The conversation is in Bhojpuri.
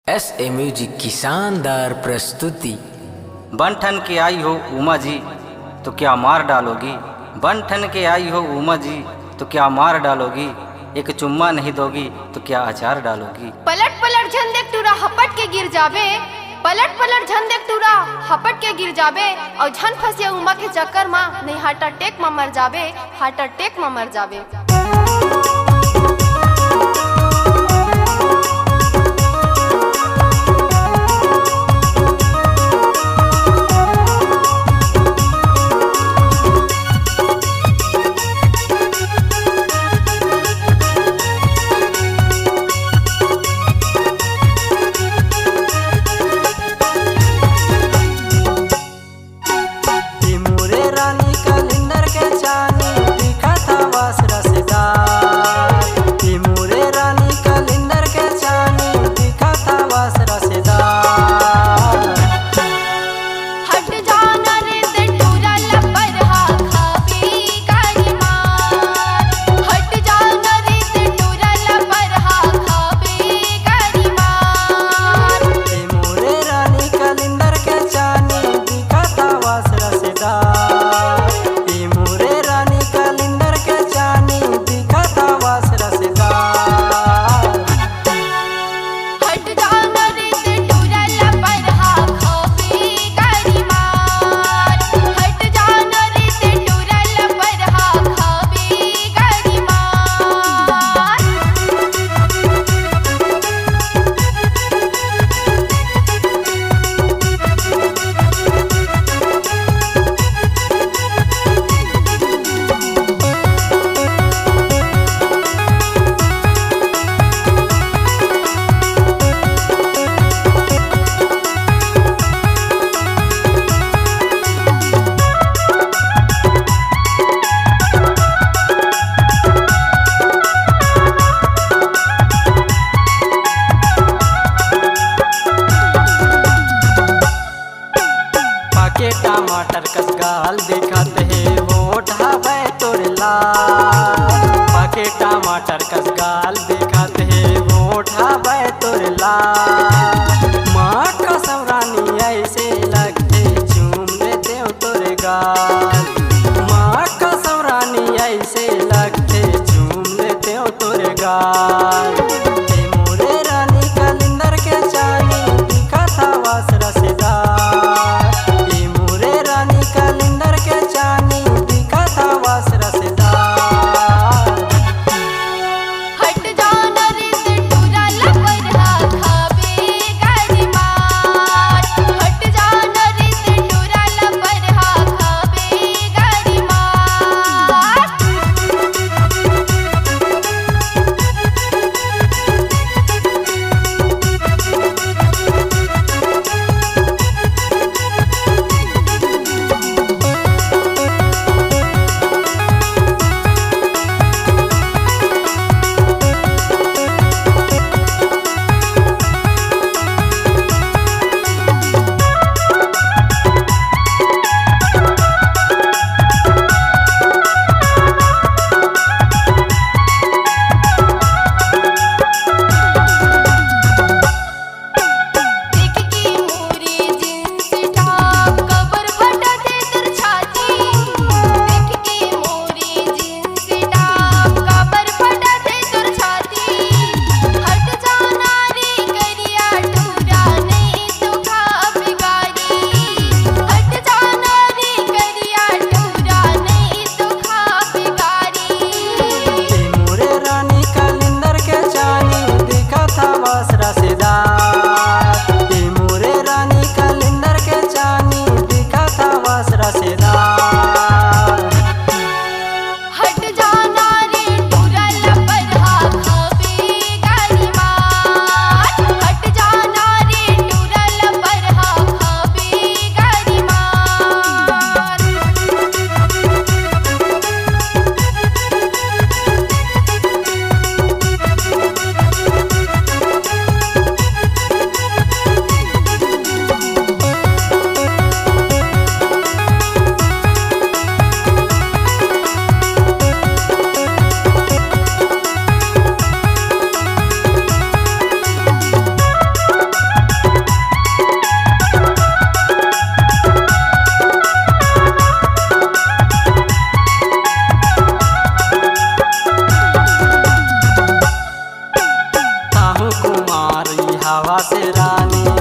एसए म्यूजिक की शानदार प्रस्तुति। बन ठन के आई हो उमा जी तो क्या मार डालोगी, बन ठन के आई हो उमा जी तो क्या मार डालोगी, एक चुम्मा नहीं दोगी तो क्या अचार डालोगी। पलट पलट झन देख टूरा हपट के गिर जाबे, पलट पलट झन देख टूरा हपट के गिर जाबे और झन फंसिया उमा के चक्कर में नहीं हार्ट अटैक में मर जाबे, हार्ट अटैक में मर जाबे। टमाटर कस गाल दिखत है होठ हवे तोर लाल, पाके टमाटर कस गाल दिखत है होठ हवे तोर लाल। माँ कसम रानी ऐसे लगते चूम लेते हो तोर गाल, माँ कसम रानी ऐसे लगते चूम लेते हो तोर गाल। मोरे रानी कलिंदर के चानी दिखत हवास रसेदार, हट जाना रे ते टूरा लपर हा खाबे समझावा से रानी।